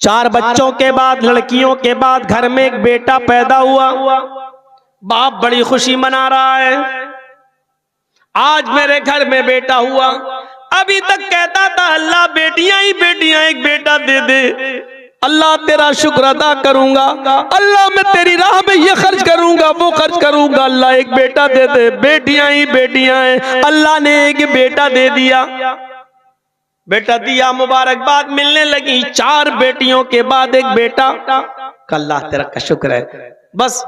4 बच्चों के बाद, लड़कियों के बाद घर में एक बेटा पैदा हुआ। बाप बड़ी खुशी मना रहा है, आज मेरे घर में बेटा हुआ। अभी तक कहता था अल्लाह बेटियां ही बेटियां, एक बेटा दे दे, अल्लाह तेरा शुक्र अदा करूंगा, अल्लाह मैं तेरी राह में ये खर्च करूंगा, वो खर्च करूंगा, अल्लाह एक बेटा दे दे। बेटियां ही बेटियां हैं, अल्लाह ने एक बेटा दे दिया। बेटा दिया, मुबारकबाद मिलने लगी। 4 बेटियों के बाद एक बेटा। अल्लाह तेरा का शुक्र है। बस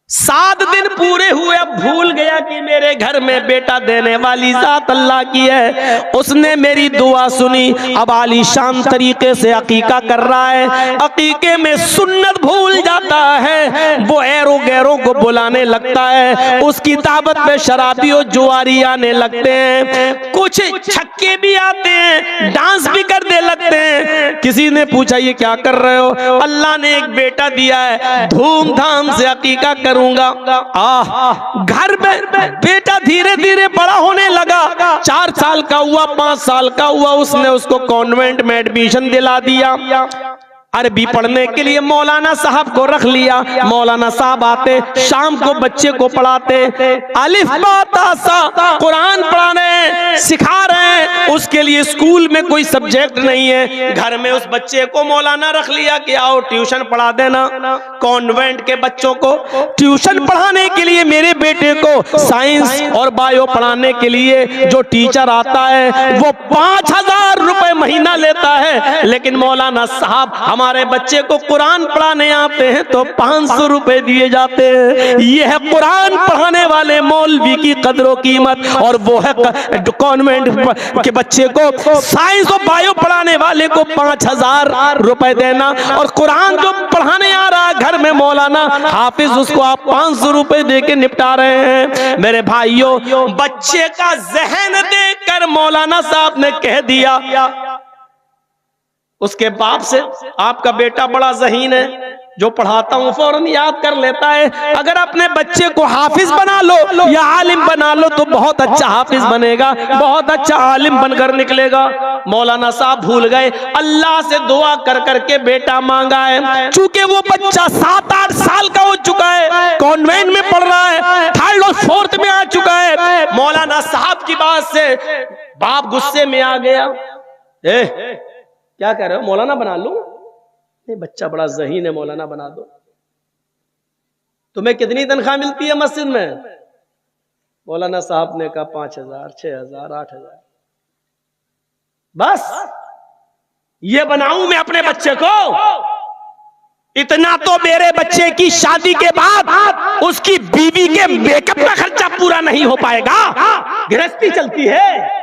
7 दिन पूरे हुए, अब भूल गया कि मेरे घर में बेटा देने वाली जात अल्लाह की है। उसने मेरी दुआ सुनी। अब आलीशान तरीके से अकीका कर रहा है। अकीके में सुन्नत भूल जाता है, वो ऐरो गैरों को बुलाने लगता है। उसकी दावत में शराबी और जुआरी आने लगते हैं, कुछ छक्के भी आते हैं, डांस भी करने लगते हैं। किसी ने पूछा ये क्या कर रहे हो? अल्लाह ने एक बेटा दिया है, धूमधाम से अकीका करूंगा। घर में बेटा धीरे धीरे बड़ा होने लगा। 4 साल का हुआ, 5 साल का हुआ, उसने उसको कॉन्वेंट में एडमिशन दिला दिया। अरबी पढ़ने के लिए मौलाना साहब को रख लिया। मौलाना साहब आते, शाम को बच्चे को पढ़ाते, अलिफ बा ता सा कुरान पढ़ाने सिखा रहे हैं। उसके लिए स्कूल में कोई सब्जेक्ट नहीं है, घर में उस बच्चे को मौलाना रख लिया कि आओ ट्यूशन पढ़ा देना। कॉन्वेंट के बच्चों को ट्यूशन पढ़ाने के लिए मेरे बेटे को साइंस और बायो पढ़ाने के लिए जो टीचर आता है वो 5000 रुपए महीना लेता है, लेकिन मौलाना साहब हमारे बच्चे को कुरान पढ़ाने आते हैं तो 500 रुपए दिए जाते हैं। ये है कुरान पढ़ाने वाले मौलवी की कदर कीमत। और वो है कॉन्वेंट के बच्चे को साइंस और बायो पढ़ाने वाले को 5000 रुपए देना। और कुरान जो पढ़ाने आ रहा है घर में मौलाना हाफिज, उसको आप 500 रुपए दे के निपटा रहे हैं। मेरे भाइयों, बच्चे का जहन देखकर मौलाना साहब ने कह दिया उसके बाप से, आपका बेटा बड़ा ज़हीन है, जो पढ़ाता हूं फौरन याद कर लेता है। अगर अपने बच्चे को हाफिज बना लो या आलिम बना लो तो बहुत अच्छा हाफिज बनेगा, बहुत अच्छा आलिम बनकर निकलेगा। मौलाना साहब भूल गए, अल्लाह से दुआ कर करके बेटा मांगा है। चूंकि वो बच्चा 7-8 साल का हो चुका है, कॉन्वेंट में पढ़ रहा है, 3rd और 4th में आ चुका है। मौलाना साहब की बात से बाप गुस्से में आ गया, क्या कह रहे हो, मौलाना बना लो? नहीं, बच्चा बड़ा ज़हीन है, मौलाना बना दो। तुम्हें कितनी तनख्वाह मिलती है मस्जिद में? मौलाना साहब ने कहा 5000, 6000, 8000। बस ये बनाऊं मैं अपने बच्चे को? इतना तो मेरे बच्चे की शादी के बाद उसकी बीवी के मेकअप का खर्चा पूरा नहीं हो पाएगा। गृहस्थी चलती है।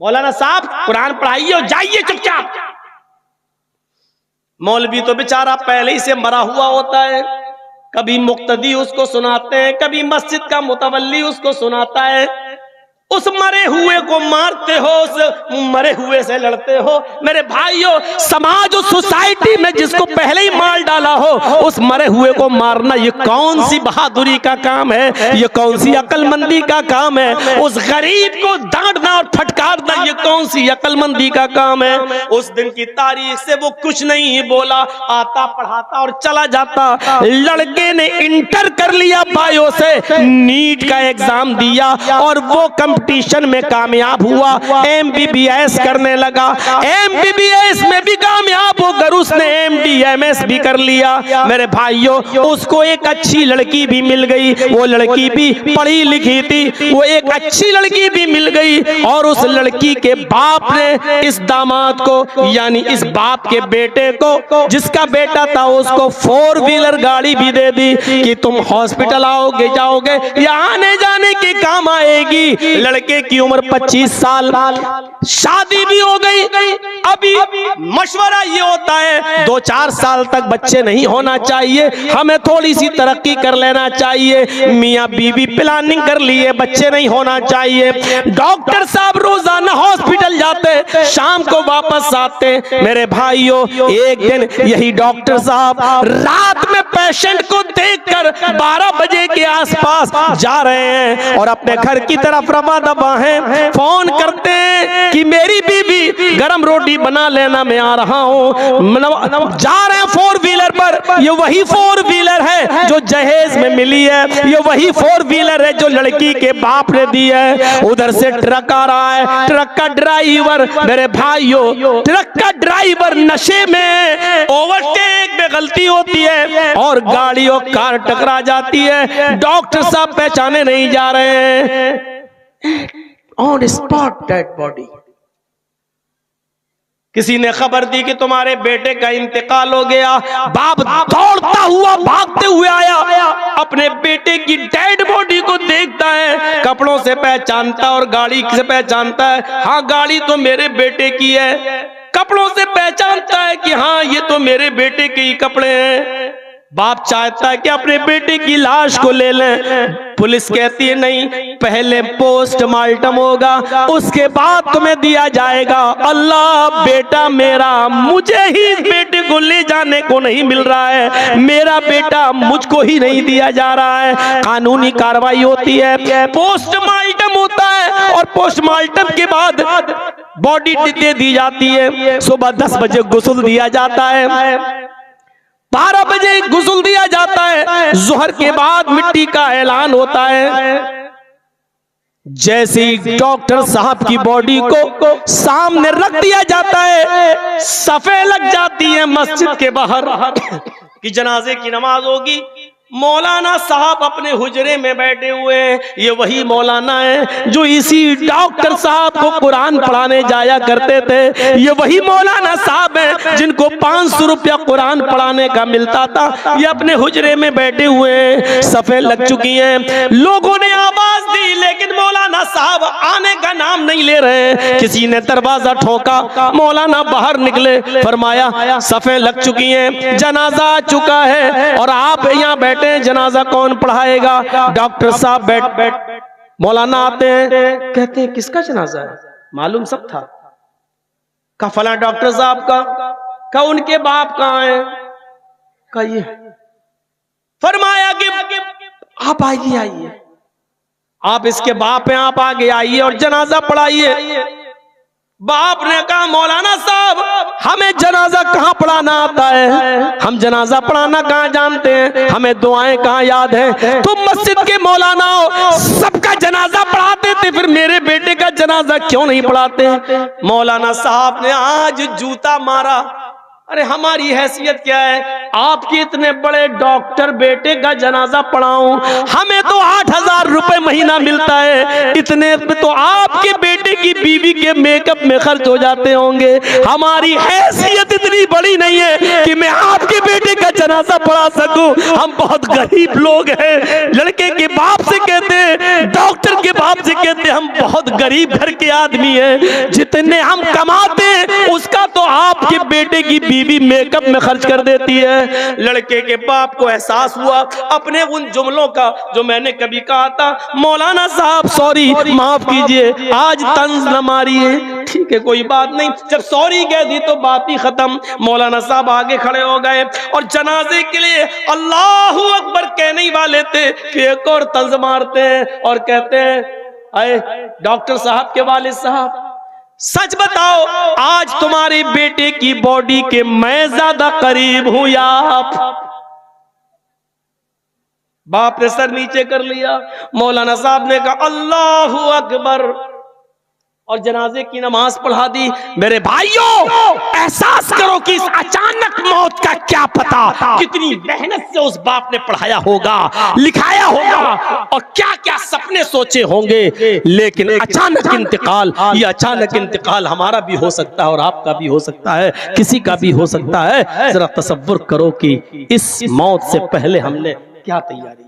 मौलाना साहब कुरान पढ़ाइए और जाइए चुपचाप। मौलवी तो बेचारा पहले ही से मरा हुआ होता है, कभी मुक्तदी उसको सुनाते हैं, कभी मस्जिद का मुतवल्ली उसको सुनाता है। उस मरे हुए को मारते हो, उस मरे हुए से लड़ते हो। मेरे भाइयों, समाज और सोसाइटी में जिसको पहले ही मार डाला हो, उस मरे हुए को मारना ये कौन सी बहादुरी का काम है? ये कौन सी अक्लमंदी का काम है? उस गरीब को डांटना और फटकारना ये कौन सी अक्लमंदी का काम है? उस दिन की तारीख से वो कुछ नहीं बोला, आता पढ़ाता और चला जाता। लड़के ने इंटर कर लिया बायो से, नीट का एग्जाम दिया और वो कंपटीशन में कामयाब हुआ, MBBS करने लगा। MBBS में भी कामयाब होकर उसने MD/MS भी कर लिया। मेरे भाइयों, उसको एक अच्छी लड़की भी मिल गई। वो लड़की भी पढ़ी लिखी थी, वो एक अच्छी लड़की भी मिल गई। और उस लड़की के बाप ने इस दामाद को, यानी इस बाप के बेटे को, जिसका बेटा था, उसको 4 व्हीलर गाड़ी भी दे दी कि तुम हॉस्पिटल आओगे जाओगे या आने जाने के काम आएगी। लड़के की उम्र 25 साल, शादी भी हो गई। अभी मशवरा ये होता है 2-4 साल तक बच्चे नहीं होना चाहिए, हमें थोड़ी सी तरक्की कर लेना चाहिए। मियाँ बीवी प्लानिंग कर लिए, बच्चे नहीं होना चाहिए। डॉक्टर साहब रोजाना हॉस्पिटल जाते, शाम को वापस आते। मेरे भाइयों, एक दिन यही डॉक्टर साहब रात में पेशेंट को देख देखकर 12 बजे के आसपास जा रहे हैं और अपने घर की तरफ रवा दबा है। फोन करते हैं कि मेरी बीबी गरम रोटी बना लेना, मैं आ रहा हूँ। जा रहे हैं 4 व्हीलर पर। ये वही 4 व्हीलर है जो जहेज में मिली है, ये वही 4 व्हीलर है जो लड़की के बाप ने दी है। उधर से ट्रक आ रहा है, ट्रक का ड्राइवर, मेरे भाइयों, ट्रक का ड्राइवर नशे में, ओवरटेक में गलती होती है और गाड़ी और कार टकरा जाती है। डॉक्टर साहब पहचाने नहीं जा रहे हैं। On spot dead body. किसी ने खबर दी कि तुम्हारे बेटे का इंतकाल हो गया। बाप दौड़ता हुआ भागते हुए आया, अपने बेटे की डेड बॉडी को देखता है, कपड़ों से पहचानता और गाड़ी से पहचानता है, हाँ गाड़ी तो मेरे बेटे की है। कपड़ों से पहचानता है कि हाँ ये तो मेरे बेटे के ही कपड़े हैं। बाप चाहता है कि अपने बेटे की लाश को ले लें। पुलिस कहती है नहीं, पहले पोस्टमार्टम होगा, उसके बाद तुम्हें दिया जाएगा। अल्लाह, बेटा मेरा, मुझे ही इस बेटे को ले जाने को नहीं मिल रहा है, मेरा बेटा मुझको ही नहीं दिया जा रहा है। कानूनी कार्रवाई होती है, पोस्टमार्टम होता है और पोस्टमार्टम के बाद बॉडी दे दी जाती है। सुबह 10 बजे गुस्ल दिया जाता है, 12 बजे गुस्ल दिया जाता है। जोहर के बाद मिट्टी का ऐलान होता है। जैसे ही डॉक्टर साहब की बॉडी को सामने रख दिया जाता है, सफे लग जाती है मस्जिद के बाहर कि जनाजे की नमाज होगी। मौलाना साहब अपने हुजरे में बैठे हुए हैं। ये वही मौलाना है जो इसी डॉक्टर साहब को कुरान पढ़ाने जाया करते थे। ये वही मौलाना साहब हैं जिनको 500 रुपया कुरान पढ़ाने का मिलता था। ये अपने हुजरे में बैठे हुए हैं, सफेद लग चुकी हैं। लोगों ने आवाज दी लेकिन मौलाना साहब आने का नाम नहीं ले रहे हैं। किसी ने दरवाजा ठोका, मौलाना बाहर निकले, फरमाया सफेद लग चुकी हैं, जनाजा आ चुका है और आप यहाँ बैठे, जनाजा कौन पढ़ाएगा? डॉक्टर साहब बैठ। मौलाना आते हैं, कहते हैं किसका जनाजा है? मालूम सब था। का फला डॉक्टर साहब का उनके बाप कहाँ है? का ये। फरमाया कि आप आइए, आप इसके बाप हैं, आप आगे आइए और जनाजा पढ़ाइए। बाप ने कहा मौलाना साहब हमें जनाजा कहाँ पढ़ाना आता है, हम जनाजा पढ़ाना कहाँ जानते हैं, हमें दुआएं कहाँ याद है। तुम मस्जिद के मौलाना हो, सबका जनाजा पढ़ाते थे, फिर मेरे बेटे का जनाजा क्यों नहीं पढ़ाते? मौलाना साहब ने आज जूता मारा। अरे हमारी हैसियत क्या है, आपके इतने बड़े डॉक्टर बेटे का जनाजा पढ़ाऊं? हमें तो 8,000 रुपए महीना मिलता है, इतने में तो आपके बेटे की बीवी के मेकअप में खर्च हो जाते होंगे। हमारी हैसियत इतनी बड़ी नहीं है कि मैं आपके बेटे का जनाजा पढ़ा सकूं। हम बहुत गरीब लोग हैं। लड़के के बाप से कहते हैं, डॉक्टर के बाप से कहते हैं, हम बहुत गरीब घर के आदमी हैं, जितने हम कमाते हैं उसका तो आपके बेटे की बीवी मेकअप में खर्च कर देती है। लड़के के बाप को एहसास हुआ अपने उन जुमलों का जो मैंने कभी कहा था, मौलाना साहब सॉरी, माफ कीजिए, आज तंज न मारिए। ठीक है कोई बात नहीं। जब सॉरी कह दी तो बात ही खत्म। मौलाना साहब आगे खड़े हो गए और जनाजे के लिए अल्लाहू अकबर कहने ही वाले थे कि एक और तंज मारते हैं और कहते हैं, आए डॉक्टर साहब के वालिद साहब, सच बताओ आज तुम्हारे बेटे की बॉडी के मैं ज्यादा करीब हूं या आप? बाप ने सर नीचे कर लिया। मौलाना साहब ने कहा अल्लाहू अकबर और जनाजे की नमाज पढ़ा दी। मेरे भाइयों एहसास करो कि इस अचानक मौत का क्या पता, कितनी मेहनत से उस बाप ने पढ़ाया होगा, लिखाया होगा और क्या क्या सपने सोचे होंगे। लेकिन अचानक इंतकाल, ये अचानक इंतकाल हमारा भी हो सकता है और आपका भी हो सकता है, किसी का भी हो सकता है। जरा तसव्वुर करो कि इस मौत से पहले हमने क्या तैयारी।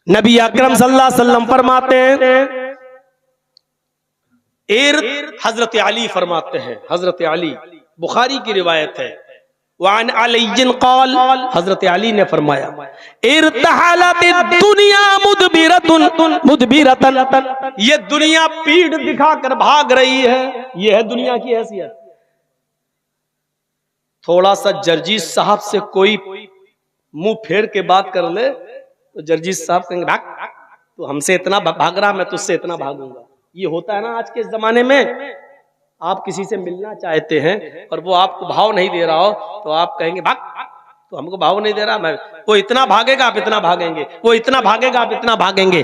नबी अकरम सल्लल्लाहु अलैहि वसल्लम फरमाते हैं, हजरत अली फरमाते हैं, हजरत अली, बुखारी की रिवायत है, वान अलीन क़ाल, हजरत अली ने फरमाया, इर्तहलत दुनिया मुदबिरतन, ये दुनिया पीठ दिखाकर भाग रही है। ये है दुनिया की हैसियत। थोड़ा सा जर्जीस साहब से कोई मुंह फेर के बात कर ले तो जर्जीस साहब कहेंगे भाग, तो हमसे इतना भाग रहा, मैं तुझसे इतना भागूंगा। ये होता है ना आज के जमाने में। आप किसी से मिलना चाहते हैं और वो आपको भाव नहीं दे रहा हो तो आप कहेंगे भाग, तो हमको भाव नहीं दे रहा, मैं वो इतना भागेगा आप इतना भागेंगे, वो इतना भागेगा आप इतना भागेंगे।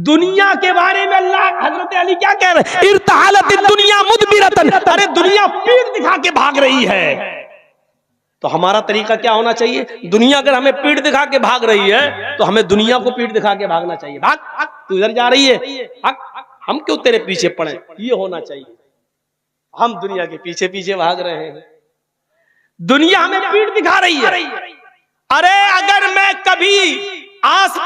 दुनिया के बारे में अल्लाह हजरत अली क्या कह रहे हैं, इर्तहालत दुनिया मुदबिरतन, अरे दुनिया पीठ दिखा के भाग रही है। तो हमारा तरीका क्या होना चाहिए, दुनिया अगर हमें पीठ दिखा के भाग रही है तो हमें दुनिया को पीठ दिखा के भागना चाहिए। भाग, तू इधर जा रही है, भाग, हम क्यों तेरे पीछे पड़े, ये होना चाहिए। हम दुनिया के पीछे पीछे भाग रहे हैं, दुनिया हमें पीठ दिखा रही है। अरे अगर मैं कभी आस